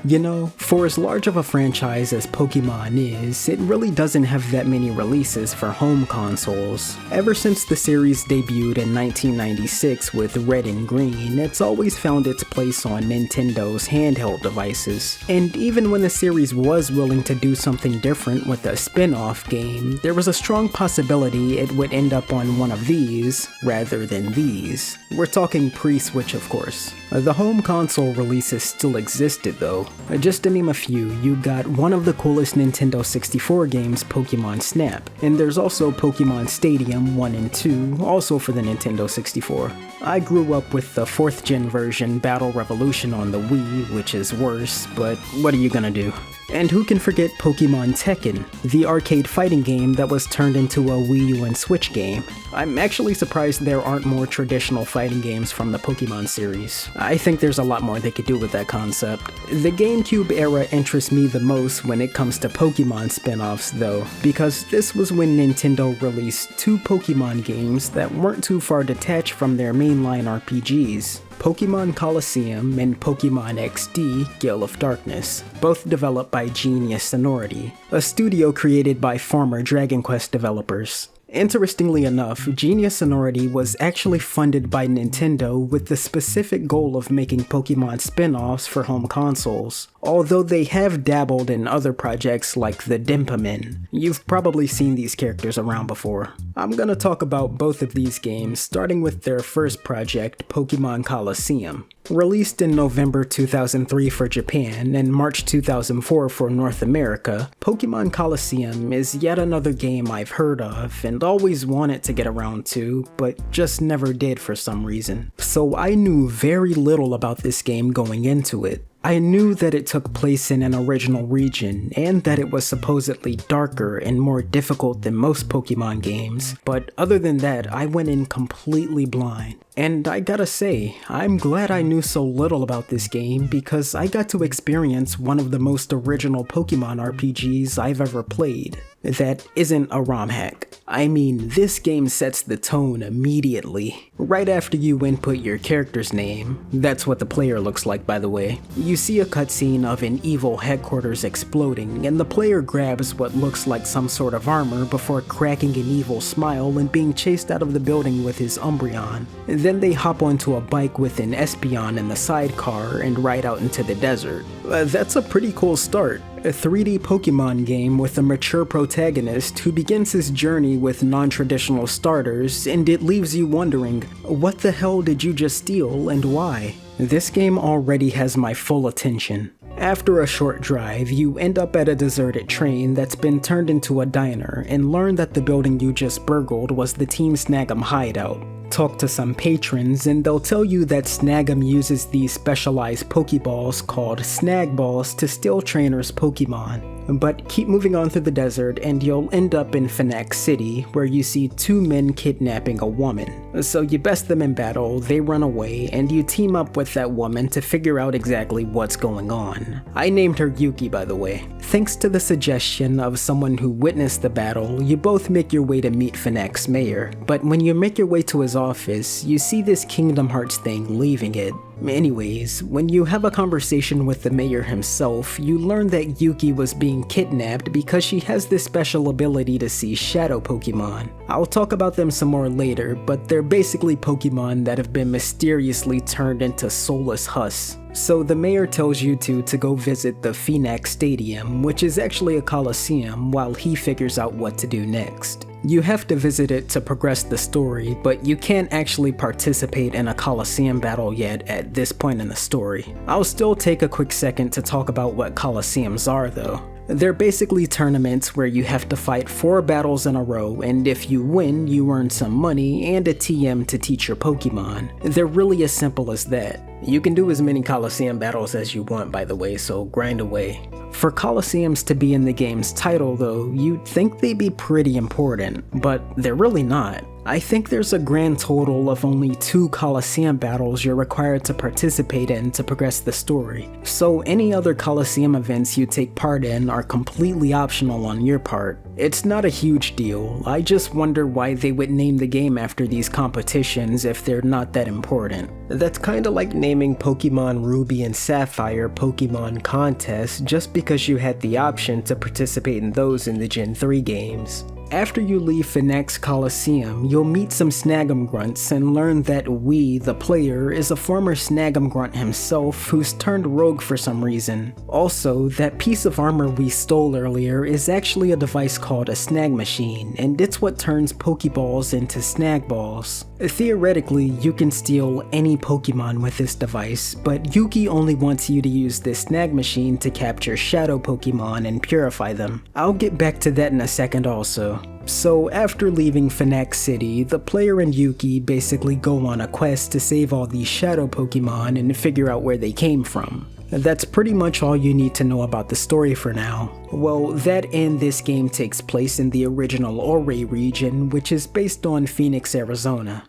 You know, for as large of a franchise as Pokémon is, it really doesn't have that many releases for home consoles. Ever since the series debuted in 1996 with Red and Green, it's always found its place on Nintendo's handheld devices. And even when the series was willing to do something different with a spin-off game, there was a strong possibility it would end up on one of these, rather than these. We're talking pre-Switch, of course. The home console releases still existed though. Just to name a few, you got one of the coolest Nintendo 64 games, Pokémon Snap, and there's also Pokémon Stadium 1 and 2, also for the Nintendo 64. I grew up with the 4th gen version, Battle Revolution, on the Wii, which is worse, but what are you gonna do? And who can forget Pokémon Tekken, the arcade fighting game that was turned into a Wii U and Switch game. I'm actually surprised there aren't more traditional fighting games from the Pokémon series. I think there's a lot more they could do with that concept. The GameCube era interests me the most when it comes to Pokémon spin-offs though, because this was when Nintendo released 2 Pokémon games that weren't too far detached from their mainline RPGs. Pokémon Colosseum and Pokémon XD Gale of Darkness, both developed by Genius Sonority, a studio created by former Dragon Quest developers. Interestingly enough, Genius Sonority was actually funded by Nintendo with the specific goal of making Pokémon spin-offs for home consoles, although they have dabbled in other projects like the Dimpamin. You've probably seen these characters around before. I'm gonna talk about both of these games, starting with their first project, Pokémon Colosseum. Released in November 2003 for Japan and March 2004 for North America, Pokémon Colosseum is yet another game I've heard of and always wanted to get around to, but just never did for some reason. So I knew very little about this game going into it. I knew that it took place in an original region, and that it was supposedly darker and more difficult than most Pokémon games, but other than that, I went in completely blind. And I gotta say, I'm glad I knew so little about this game because I got to experience one of the most original Pokémon RPGs I've ever played. That isn't a ROM hack. I mean, this game sets the tone immediately. Right after you input your character's name, that's what the player looks like by the way, you see a cutscene of an evil headquarters exploding and the player grabs what looks like some sort of armor before cracking an evil smile and being chased out of the building with his Umbreon. Then they hop onto a bike with an Espeon in the sidecar and ride out into the desert. That's a pretty cool start. A 3D Pokemon game with a mature protagonist who begins his journey with non-traditional starters, and it leaves you wondering, what the hell did you just steal and why? This game already has my full attention. After a short drive, you end up at a deserted train that's been turned into a diner and learn that the building you just burgled was the Team Snagging hideout. Talk to some patrons and they'll tell you that Snagging uses these specialized Pokeballs called Snag Balls to steal trainers' Pokemon. But keep moving on through the desert and you'll end up in Phoenix City where you see 2 men kidnapping a woman. So you best them in battle, they run away, and you team up with that woman to figure out exactly what's going on. I named her Yuki by the way. Thanks to the suggestion of someone who witnessed the battle, you both make your way to meet Phoenix Mayor. But when you make your way to his office, you see this Kingdom Hearts thing leaving it. Anyways, when you have a conversation with the mayor himself, you learn that Yuki was being kidnapped because she has this special ability to see shadow Pokemon. I'll talk about them some more later, but they're basically Pokemon that have been mysteriously turned into soulless husks. So the mayor tells you to go visit the Phoenix Stadium, which is actually a coliseum, while he figures out what to do next. You have to visit it to progress the story, but you can't actually participate in a Colosseum battle yet at this point in the story. I'll still take a quick second to talk about what Colosseums are though. They're basically tournaments where you have to fight 4 battles in a row, and if you win, you earn some money and a TM to teach your Pokemon. They're really as simple as that. You can do as many Colosseum battles as you want by the way, so grind away. For Colosseums to be in the game's title though, you'd think they'd be pretty important, but they're really not. I think there's a grand total of only 2 Colosseum battles you're required to participate in to progress the story, so any other Colosseum events you take part in are completely optional on your part. It's not a huge deal, I just wonder why they would name the game after these competitions if they're not that important. That's kinda like naming Pokémon Ruby and Sapphire Pokémon Contest just because you had the option to participate in those in the Gen 3 games. After you leave Phoenix Colosseum, you'll meet some Snagging grunts and learn that we, the player, is a former Snagging grunt himself who's turned rogue for some reason. Also, that piece of armor we stole earlier is actually a device called a snag machine, and it's what turns Pokeballs into snag balls. Theoretically, you can steal any Pokemon with this device, but Yuki only wants you to use this snag machine to capture shadow Pokemon and purify them. I'll get back to that in a second also. So after leaving Phoenix City, the player and Yuki basically go on a quest to save all these shadow Pokemon and figure out where they came from. That's pretty much all you need to know about the story for now. Well, that and this game takes place in the original Orre region, which is based on Phoenix, Arizona.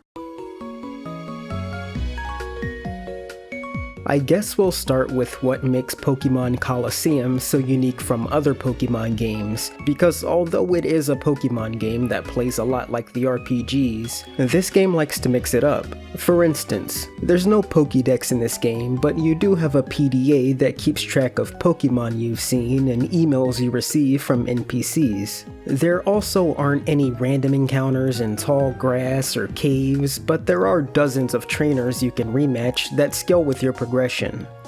I guess we'll start with what makes Pokémon Colosseum so unique from other Pokémon games, because although it is a Pokémon game that plays a lot like the RPGs, this game likes to mix it up. For instance, there's no Pokédex in this game, but you do have a PDA that keeps track of Pokémon you've seen and emails you receive from NPCs. There also aren't any random encounters in tall grass or caves, but there are dozens of trainers you can rematch that scale with your progression.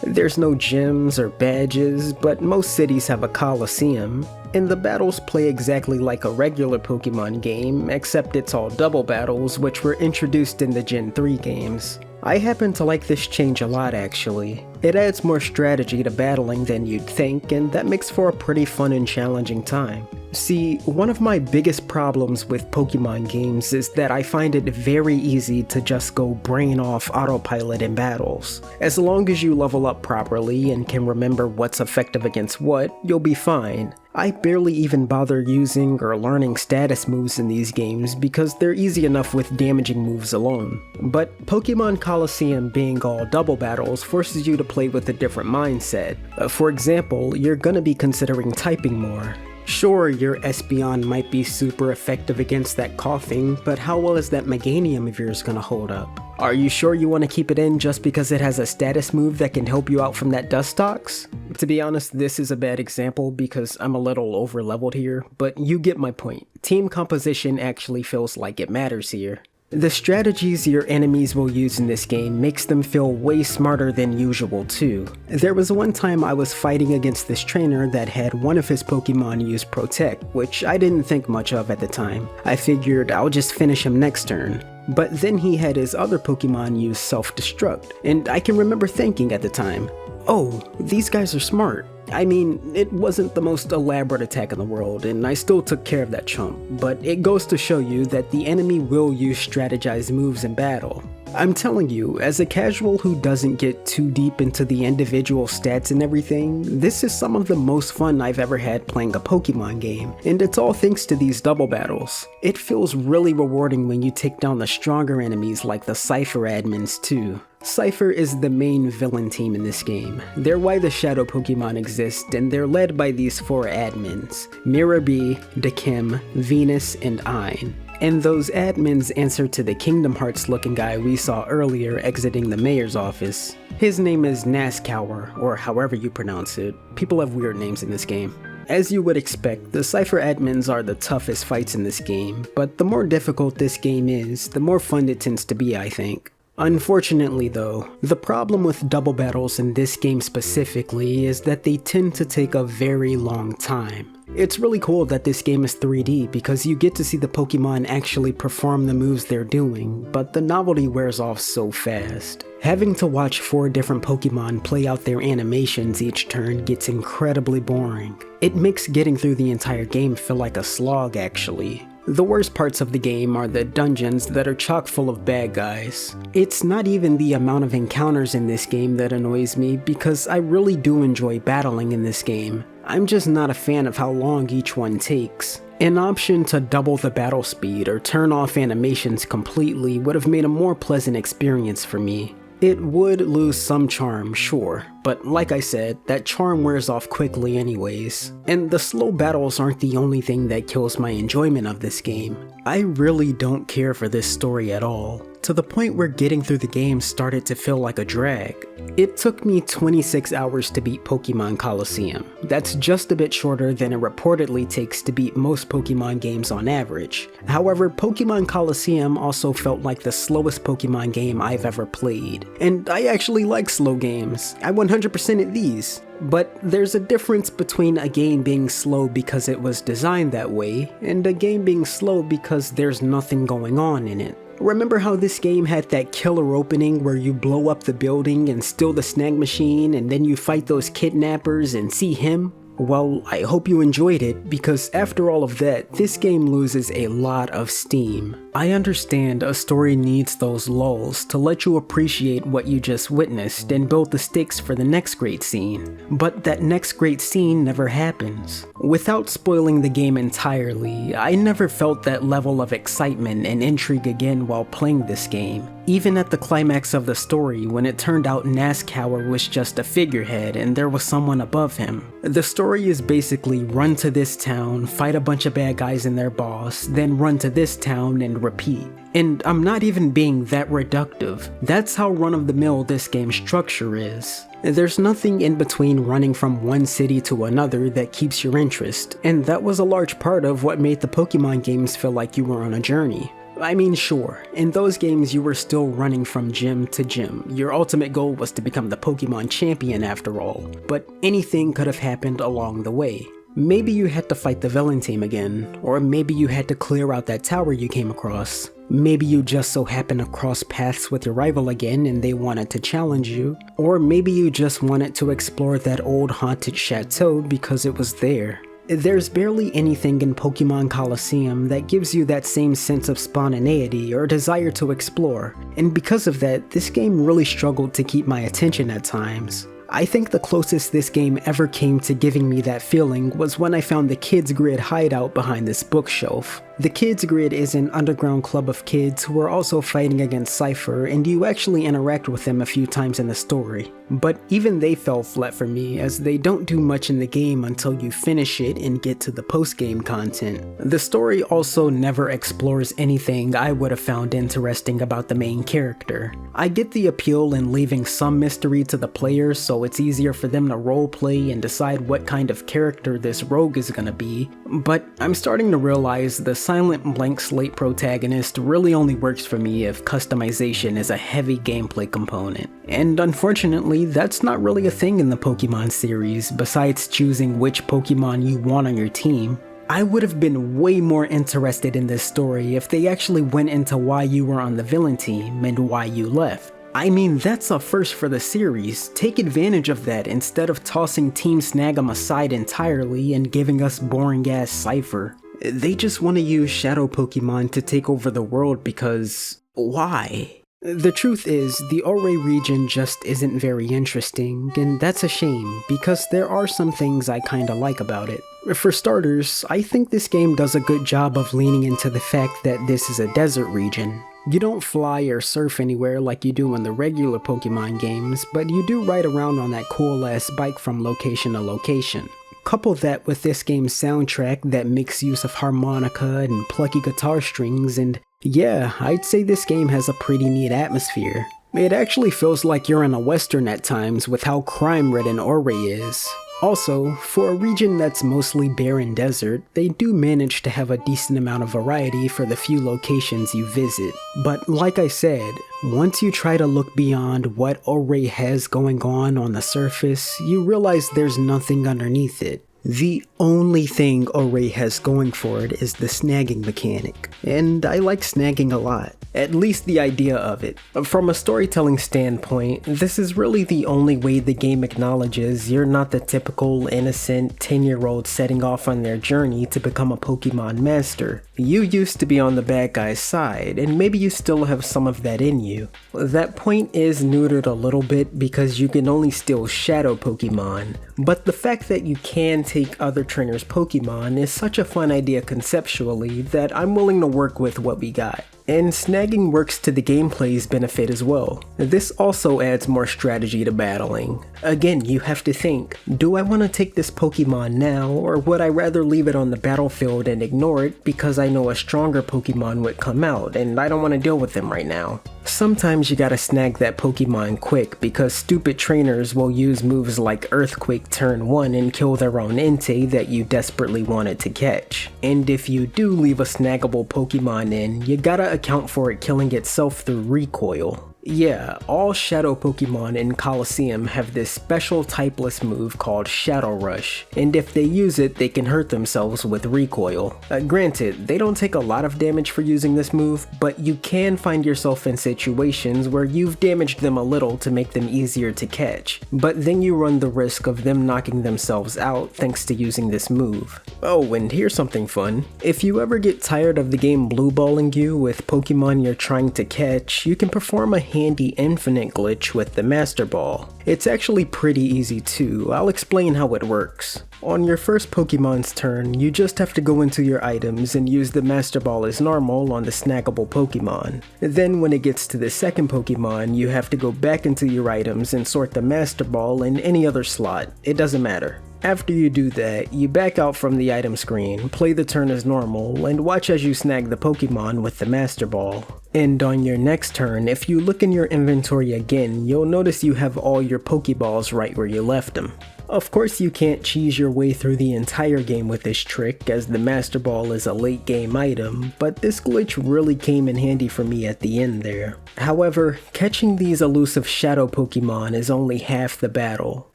There's no gyms or badges, but most cities have a Colosseum, and the battles play exactly like a regular Pokemon game, except it's all double battles, which were introduced in the Gen 3 games. I happen to like this change a lot actually. It adds more strategy to battling than you'd think, and that makes for a pretty fun and challenging time. See, one of my biggest problems with Pokemon games is that I find it very easy to just go brain off autopilot in battles. As long as you level up properly and can remember what's effective against what, you'll be fine. I barely even bother using or learning status moves in these games because they're easy enough with damaging moves alone. But Pokémon Colosseum being all double battles forces you to play with a different mindset. For example, you're gonna be considering typing more. Sure, your Espeon might be super effective against that coughing, but how well is that Meganium of yours gonna hold up? Are you sure you want to keep it in just because it has a status move that can help you out from that Dustox? To be honest, this is a bad example because I'm a little over leveled here, but you get my point. Team composition actually feels like it matters here. The strategies your enemies will use in this game makes them feel way smarter than usual too. There was one time I was fighting against this trainer that had one of his Pokemon use Protect, which I didn't think much of at the time. I figured I'll just finish him next turn. But then he had his other Pokemon use Self-Destruct, and I can remember thinking at the time, oh, these guys are smart. I mean, it wasn't the most elaborate attack in the world, and I still took care of that chump, but it goes to show you that the enemy will use strategized moves in battle. I'm telling you, as a casual who doesn't get too deep into the individual stats and everything, this is some of the most fun I've ever had playing a Pokemon game, and it's all thanks to these double battles. It feels really rewarding when you take down the stronger enemies like the Cypher admins too. Cypher is the main villain team in this game. They're why the Shadow Pokemon exist, and they're led by these 4 admins: Mirabee, Dakim, Venus, and Ein. And those admins answer to the Kingdom Hearts looking guy we saw earlier exiting the mayor's office. His name is Nazcour, or however you pronounce it. People have weird names in this game. As you would expect, the Cypher admins are the toughest fights in this game, but the more difficult this game is, the more fun it tends to be, I think. Unfortunately though, the problem with double battles in this game specifically is that they tend to take a very long time. It's really cool that this game is 3D because you get to see the Pokemon actually perform the moves they're doing, but the novelty wears off so fast. Having to watch 4 different Pokemon play out their animations each turn gets incredibly boring. It makes getting through the entire game feel like a slog actually. The worst parts of the game are the dungeons that are chock full of bad guys. It's not even the amount of encounters in this game that annoys me because I really do enjoy battling in this game. I'm just not a fan of how long each one takes. An option to double the battle speed or turn off animations completely would have made a more pleasant experience for me. It would lose some charm, sure, but like I said, that charm wears off quickly anyways. And the slow battles aren't the only thing that kills my enjoyment of this game. I really don't care for this story at all, to the point where getting through the game started to feel like a drag. It took me 26 hours to beat Pokémon Colosseum. That's just a bit shorter than it reportedly takes to beat most Pokémon games on average. However, Pokémon Colosseum also felt like the slowest Pokémon game I've ever played. And I actually like slow games. I 100%ed these. But there's a difference between a game being slow because it was designed that way, and a game being slow because there's nothing going on in it. Remember how this game had that killer opening where you blow up the building and steal the snag machine and then you fight those kidnappers and see him? Well, I hope you enjoyed it, because after all of that, this game loses a lot of steam. I understand a story needs those lulls to let you appreciate what you just witnessed and build the stakes for the next great scene, but that next great scene never happens. Without spoiling the game entirely, I never felt that level of excitement and intrigue again while playing this game. Even at the climax of the story, when it turned out Nazcauer was just a figurehead and there was someone above him. The story is basically run to this town, fight a bunch of bad guys and their boss, then run to this town and repeat. And I'm not even being that reductive. That's how run-of-the-mill this game's structure is. There's nothing in between running from one city to another that keeps your interest, and that was a large part of what made the Pokemon games feel like you were on a journey. I mean, sure, in those games you were still running from gym to gym. Your ultimate goal was to become the Pokemon champion after all, but anything could have happened along the way. Maybe you had to fight the villain team again, or maybe you had to clear out that tower you came across. Maybe you just so happened to cross paths with your rival again and they wanted to challenge you, or maybe you just wanted to explore that old haunted chateau because it was there. There's barely anything in Pokémon Colosseum that gives you that same sense of spontaneity or desire to explore, and because of that, this game really struggled to keep my attention at times. I think the closest this game ever came to giving me that feeling was when I found the Kids Grid hideout behind this bookshelf. The Kids Grid is an underground club of kids who are also fighting against Cypher, and you actually interact with them a few times in the story. But even they fell flat for me, as they don't do much in the game until you finish it and get to the post-game content. The story also never explores anything I would have found interesting about the main character. I get the appeal in leaving some mystery to the players so it's easier for them to roleplay and decide what kind of character this rogue is gonna be, but I'm starting to realize the silent blank slate protagonist really only works for me if customization is a heavy gameplay component. And unfortunately, that's not really a thing in the Pokemon series, besides choosing which Pokemon you want on your team. I would have been way more interested in this story if they actually went into why you were on the villain team and why you left. I mean, that's a first for the series. Take advantage of that instead of tossing Team Snagging aside entirely and giving us boring-ass Cypher. They just want to use Shadow Pokemon to take over the world because... why? The truth is, the Orre region just isn't very interesting, and that's a shame, because there are some things I kinda like about it. For starters, I think this game does a good job of leaning into the fact that this is a desert region. You don't fly or surf anywhere like you do in the regular Pokemon games, but you do ride around on that cool-ass bike from location to location. Couple that with this game's soundtrack that makes use of harmonica and plucky guitar strings, and yeah, I'd say this game has a pretty neat atmosphere. It actually feels like you're in a western at times with how crime-ridden Orre is. Also, for a region that's mostly barren desert, they do manage to have a decent amount of variety for the few locations you visit. But like I said, once you try to look beyond what Orre has going on the surface, you realize there's nothing underneath it. The only thing Orre has going for it is the snagging mechanic, and I like snagging a lot. At least the idea of it. From a storytelling standpoint, this is really the only way the game acknowledges you're not the typical innocent 10-year-old setting off on their journey to become a Pokemon master. You used to be on the bad guy's side, and maybe you still have some of that in you. That point is neutered a little bit because you can only steal Shadow Pokemon, but the fact that you can take other trainers' Pokemon is such a fun idea conceptually that I'm willing to work with what we got. And snagging works to the gameplay's benefit as well. This also adds more strategy to battling. Again, you have to think, do I want to take this Pokemon now, or would I rather leave it on the battlefield and ignore it because I know a stronger Pokemon would come out and I don't want to deal with them right now? Sometimes you gotta snag that Pokemon quick because stupid trainers will use moves like Earthquake turn 1 and kill their own Entei that you desperately wanted to catch. And if you do leave a snaggable Pokemon in, you gotta account for it killing itself through recoil. Yeah, all Shadow Pokemon in Colosseum have this special typeless move called Shadow Rush, and if they use it, they can hurt themselves with recoil. Granted, they don't take a lot of damage for using this move, but you can find yourself in situations where you've damaged them a little to make them easier to catch, but then you run the risk of them knocking themselves out thanks to using this move. Oh, and here's something fun. If you ever get tired of the game blueballing you with Pokemon you're trying to catch, you can perform a handy infinite glitch with the Master Ball. It's actually pretty easy too. I'll explain how it works. On your first Pokemon's turn, you just have to go into your items and use the Master Ball as normal on the snaggable Pokemon. Then when it gets to the second Pokemon, you have to go back into your items and sort the Master Ball in any other slot. It doesn't matter. After you do that, you back out from the item screen, play the turn as normal, and watch as you snag the Pokemon with the Master Ball. And on your next turn, if you look in your inventory again, you'll notice you have all your Pokeballs right where you left them. Of course you can't cheese your way through the entire game with this trick as the Master Ball is a late game item, but this glitch really came in handy for me at the end there. However, catching these elusive Shadow Pokemon is only half the battle.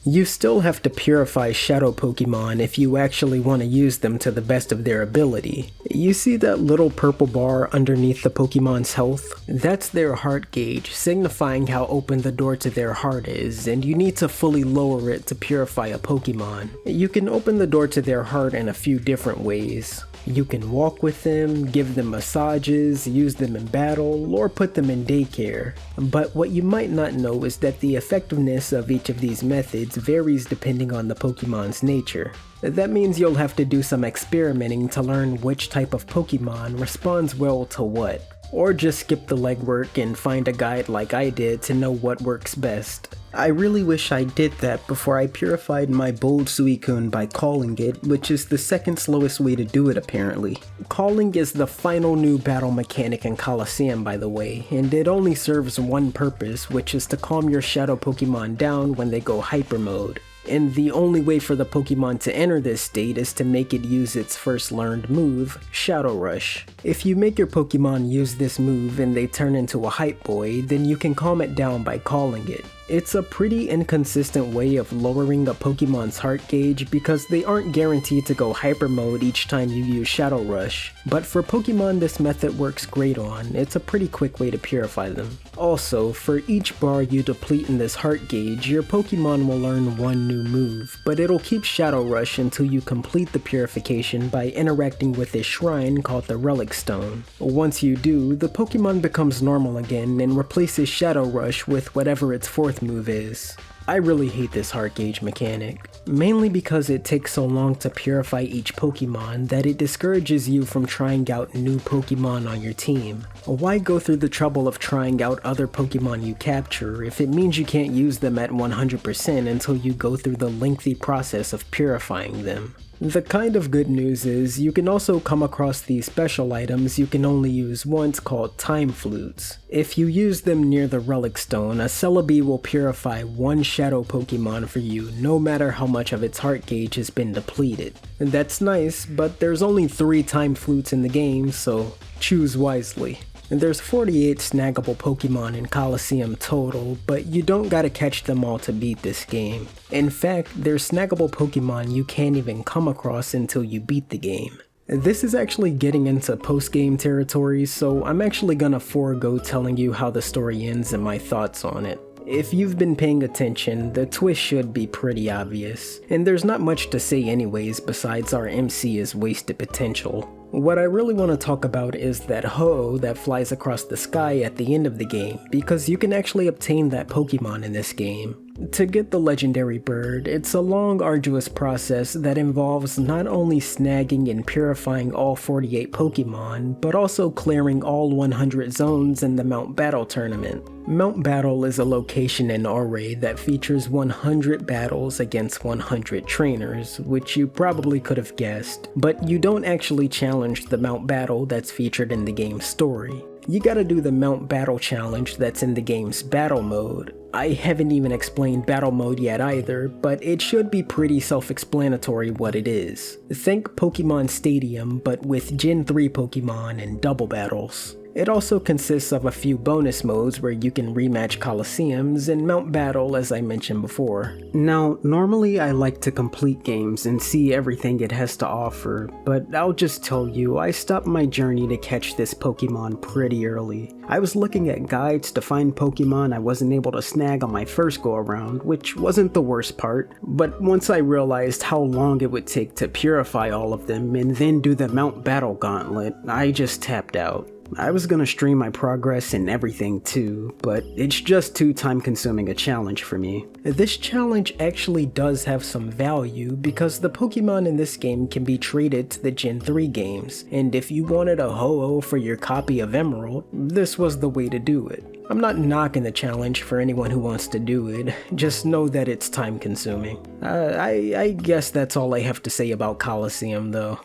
You still have to purify Shadow Pokemon if you actually want to use them to the best of their ability. You see that little purple bar underneath the Pokemon's health? That's their heart gauge, signifying how open the door to their heart is, and you need to fully lower it to purify a Pokemon. You can open the door to their heart in a few different ways. You can walk with them, give them massages, use them in battle, or put them in daycare. But what you might not know is that the effectiveness of each of these methods varies depending on the Pokemon's nature. That means you'll have to do some experimenting to learn which type of Pokemon responds well to what. Or just skip the legwork and find a guide like I did to know what works best. I really wish I did that before I purified my Bold Suicune by calling it, which is the second slowest way to do it apparently. Calling is the final new battle mechanic in Colosseum by the way, and it only serves one purpose, which is to calm your Shadow Pokemon down when they go Hyper Mode. And the only way for the Pokemon to enter this state is to make it use its first learned move, Shadow Rush. If you make your Pokemon use this move and they turn into a Hype Boy, then you can calm it down by calling it. It's a pretty inconsistent way of lowering a Pokemon's heart gauge because they aren't guaranteed to go Hyper Mode each time you use Shadow Rush, but for Pokemon this method works great on. It's a pretty quick way to purify them. Also, for each bar you deplete in this heart gauge, your Pokemon will learn one new move, but it'll keep Shadow Rush until you complete the purification by interacting with a shrine called the Relic Stone. Once you do, the Pokemon becomes normal again and replaces Shadow Rush with whatever its fourth move is. I really hate this heart gauge mechanic, mainly because it takes so long to purify each Pokemon that it discourages you from trying out new Pokemon on your team. Why go through the trouble of trying out other Pokemon you capture if it means you can't use them at 100% until you go through the lengthy process of purifying them? The kind of good news is you can also come across these special items you can only use once called Time Flutes. If you use them near the Relic Stone, a Celebi will purify one Shadow Pokemon for you no matter how much of its heart gauge has been depleted. And that's nice, but there's only 3 Time Flutes in the game, so choose wisely. And there's 48 snaggable Pokemon in Colosseum total, but you don't gotta catch them all to beat this game. In fact, there's snaggable Pokemon you can't even come across until you beat the game. This is actually getting into post-game territory, so I'm actually gonna forego telling you how the story ends and my thoughts on it. If you've been paying attention, the twist should be pretty obvious, and there's not much to say anyways besides our MC is wasted potential. What I really want to talk about is that Ho that flies across the sky at the end of the game, because you can actually obtain that Pokemon in this game. To get the legendary bird, it's a long, arduous process that involves not only snagging and purifying all 48 Pokemon, but also clearing all 100 zones in the Mount Battle tournament. Mount Battle is a location in Orre that features 100 battles against 100 trainers, which you probably could have guessed, but you don't actually challenge the Mount Battle that's featured in the game's story. You gotta do the Mount Battle challenge that's in the game's battle mode. I haven't even explained battle mode yet either, but it should be pretty self-explanatory what it is. Think Pokemon Stadium, but with Gen 3 Pokemon and double battles. It also consists of a few bonus modes where you can rematch Colosseums and Mount Battle as I mentioned before. Now, normally I like to complete games and see everything it has to offer, but I'll just tell you, I stopped my journey to catch this Pokemon pretty early. I was looking at guides to find Pokemon I wasn't able to snag on my first go around, which wasn't the worst part, but once I realized how long it would take to purify all of them and then do the Mount Battle gauntlet, I just tapped out. I was gonna stream my progress and everything too, but it's just too time consuming a challenge for me. This challenge actually does have some value because the Pokemon in this game can be traded to the Gen 3 games, and if you wanted a Ho-Oh for your copy of Emerald, this was the way to do it. I'm not knocking the challenge for anyone who wants to do it, just know that it's time consuming. I guess that's all I have to say about Colosseum though.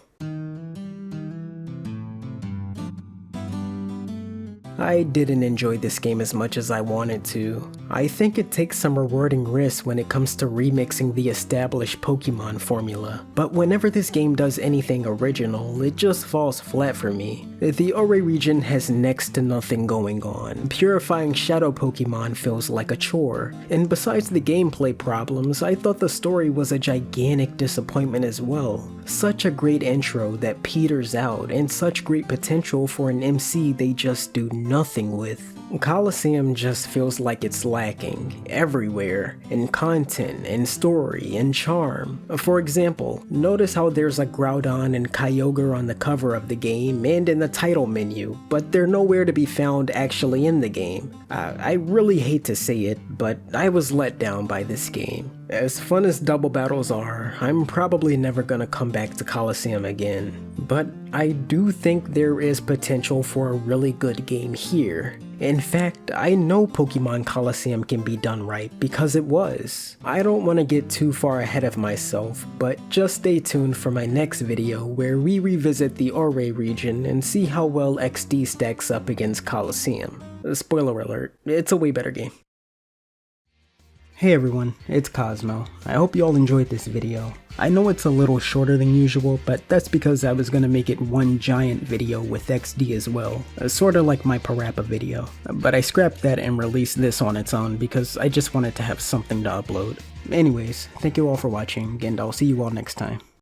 I didn't enjoy this game as much as I wanted to. I think it takes some rewarding risks when it comes to remixing the established Pokemon formula, but whenever this game does anything original, it just falls flat for me. The Orre region has next to nothing going on. Purifying Shadow Pokemon feels like a chore, and besides the gameplay problems, I thought the story was a gigantic disappointment as well. Such a great intro that peters out, and such great potential for an MC they just do nothing with. Colosseum just feels like it's lacking everywhere, in content, in story, in charm. For example, notice how there's a Groudon and Kyogre on the cover of the game and in the title menu, but they're nowhere to be found actually in the game. I really hate to say it, but I was let down by this game. As fun as double battles are, I'm probably never gonna come back to Colosseum again, but I do think there is potential for a really good game here. In fact, I know Pokemon Colosseum can be done right because it was. I don't want to get too far ahead of myself, but just stay tuned for my next video where we revisit the Orre region and see how well XD stacks up against Colosseum. Spoiler alert, it's a way better game. Hey everyone, it's Cosmo. I hope you all enjoyed this video. I know it's a little shorter than usual, but that's because I was gonna make it one giant video with XD as well, sorta like my Parappa video. But I scrapped that and released this on its own because I just wanted to have something to upload. Anyways, thank you all for watching, and I'll see you all next time.